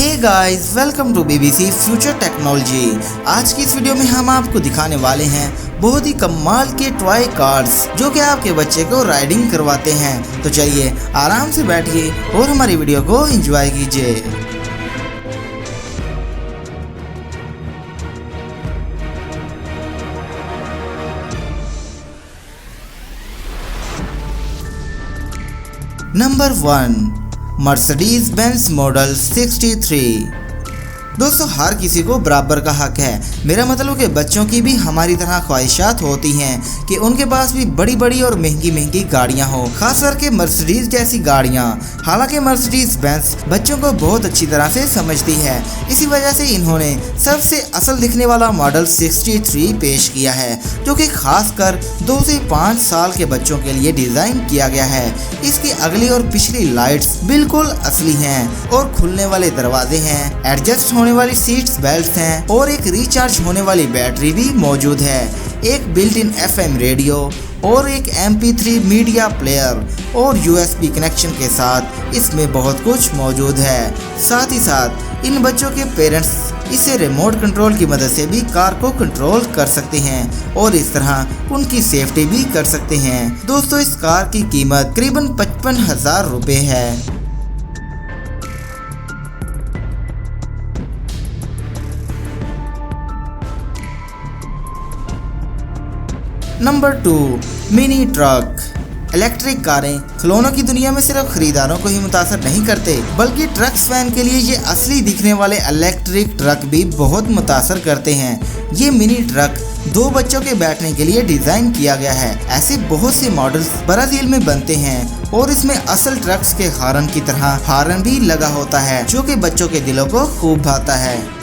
Hey guys, welcome to BBC future technology. आज की इस वीडियो में हम आपको दिखाने वाले हैं बहुत ही कमाल के टॉय कार्स जो कि आपके बच्चे को राइडिंग करवाते हैं। तो चलिए आराम से बैठिए और हमारी वीडियो को एंजॉय कीजिए। Number 1, Mercedes Benz model 63। दोस्तों, हर किसी को बराबर का हक है। मेरा मतलब कि बच्चों की भी हमारी तरह ख्वाहिशात होती हैं कि उनके पास भी बड़ी बड़ी और महंगी महंगी गाड़ियां हो, खास करके मर्सिडीज जैसी गाड़ियां। हालांकि मर्सिडीज बेंज बच्चों को बहुत अच्छी तरह से समझती है, इसी वजह से इन्होंने सबसे असल दिखने वाला मॉडल 63 पेश किया है, जो कि खासकर 2 से 5 साल के बच्चों के लिए डिजाइन किया गया है। इसकी अगली और पिछली लाइट्स बिल्कुल असली हैं और खुलने वाले दरवाजे हैं, एडजस्ट होने वाली सीट्स बेल्ट हैं और एक रिचार्ज होने वाली बैटरी भी मौजूद है। एक बिल्ट इन FM रेडियो और एक MP3 मीडिया प्लेयर और USB कनेक्शन के साथ इसमें बहुत कुछ मौजूद है। साथ ही साथ इन बच्चों के पेरेंट्स इसे रिमोट कंट्रोल की मदद से भी कार को कंट्रोल कर सकते हैं और इस तरह उनकी सेफ्टी भी कर सकते हैं। दोस्तों, इस कार की कीमत करीबन 55,000 रुपये है। Number 2, mini truck. इलेक्ट्रिक कारें खिलौनों की दुनिया में सिर्फ खरीदारों को ही मुतासर नहीं करते, बल्कि ट्रक्स फैन के लिए ये असली दिखने वाले इलेक्ट्रिक ट्रक भी बहुत मुतासर करते हैं। ये मिनी ट्रक 2 बच्चों के बैठने के लिए डिजाइन किया गया है। ऐसे बहुत से मॉडल्स ब्राजील में बनते हैं और इसमें असल ट्रक्स के हॉर्न की तरह हॉर्न भी लगा होता है, जो कि बच्चों के दिलों को खूब भाता है।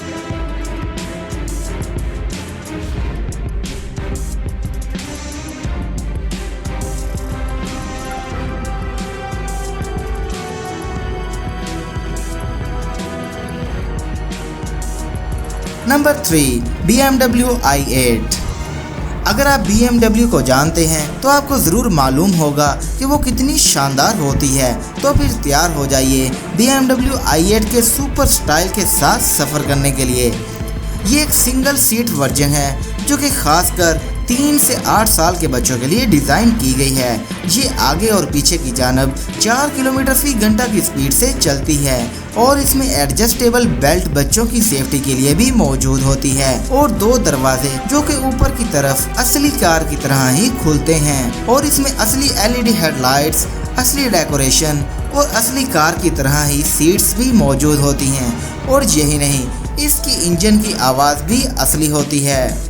Number 3, BMW i8। अगर आप BMW को जानते हैं तो आपको ज़रूर मालूम होगा कि वो कितनी शानदार होती है। तो फिर तैयार हो जाइए BMW i8 के सुपर स्टाइल के साथ सफ़र करने के लिए। ये एक सिंगल सीट वर्जन है जो कि खासकर 3 से 8 साल के बच्चों के लिए डिज़ाइन की गई है। ये आगे और पीछे की जानब 4 किलोमीटर फी घंटा की स्पीड से चलती है और इसमें एडजस्टेबल बेल्ट बच्चों की सेफ्टी के लिए भी मौजूद होती है और 2 दरवाजे जो कि ऊपर की तरफ असली कार की तरह ही खुलते हैं और इसमें असली LED हेडलाइट्स, असली डेकोरेशन और असली कार की तरह ही सीट्स भी मौजूद होती हैं। और यही नहीं, इसकी इंजन की आवाज़ भी असली होती है।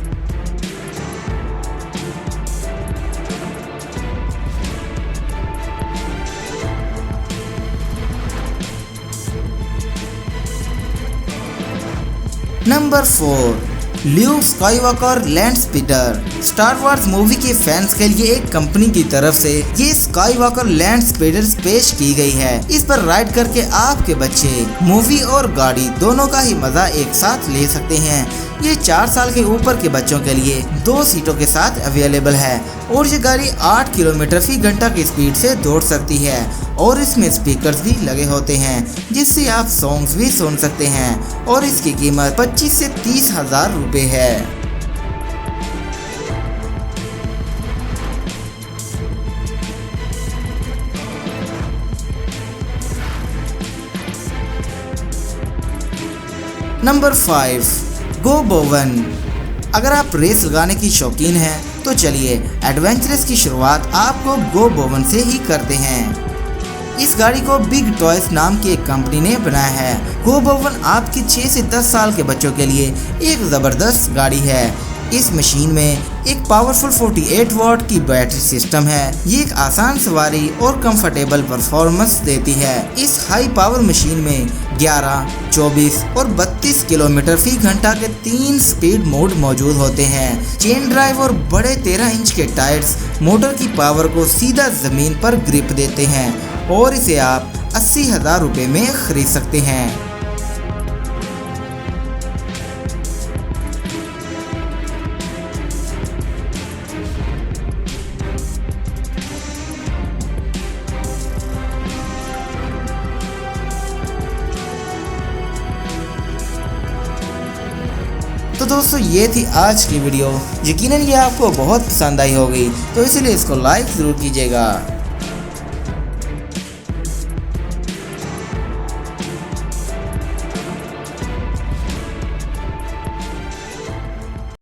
Number 4, Luke Skywalker land speeder. Star Wars movie के फैंस के लिए एक कंपनी की तरफ से ये स्काईवॉकर लैंड स्पीडर पेश की गई है। इस पर राइड करके आपके बच्चे मूवी और गाड़ी दोनों का ही मजा एक साथ ले सकते हैं। ये 4 साल के ऊपर के बच्चों के लिए 2 सीटों के साथ अवेलेबल है और ये गाड़ी 8 किलोमीटर फी घंटा की स्पीड से दौड़ सकती है और इसमें स्पीकर्स भी लगे होते हैं जिससे आप सॉन्ग्स भी सुन सकते हैं और इसकी कीमत 25 से 30,000 रुपये है। नंबर 5, गो बोवन। अगर आप रेस लगाने की शौकीन हैं तो चलिए एडवेंचरस की शुरुआत आपको गो बोवन से ही करते हैं। इस गाड़ी को बिग टॉयज नाम की एक कंपनी ने बनाया है। गो बोवन आपके 6 से 10 साल के बच्चों के लिए एक ज़बरदस्त गाड़ी है। इस मशीन में एक पावरफुल 48 वॉट की बैटरी सिस्टम है। ये एक आसान सवारी और कंफर्टेबल परफॉर्मेंस देती है। इस हाई पावर मशीन में 11, 24 और 32 किलोमीटर फी घंटा के 3 स्पीड मोड मौजूद होते हैं। चेन ड्राइव और बड़े 13 इंच के टायर्स मोटर की पावर को सीधा जमीन पर ग्रिप देते हैं और इसे आप 80,000 रुपये में खरीद सकते हैं। तो दोस्तों ये थी आज की वीडियो। यकीनन ये आपको बहुत पसंद आई होगी, तो इसलिए इसको लाइक ज़रूर कीजिएगा।